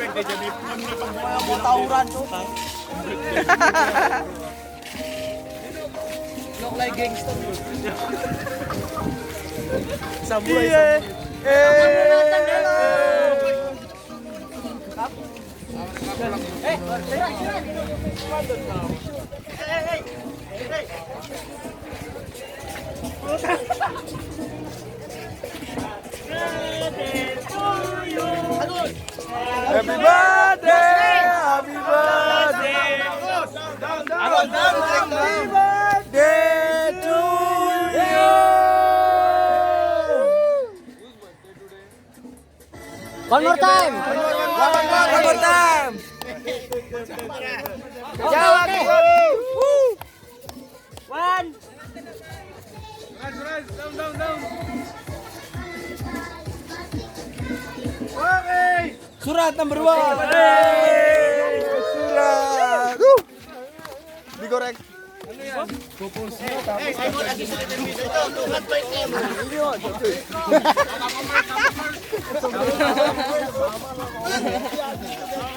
Mga tawuran to. Look like gangster. Samurai. Happy birthday, happy birthday, happy birthday to you. One more time. One more time. Jawab. One. Surat number 1. Surat. Digorek.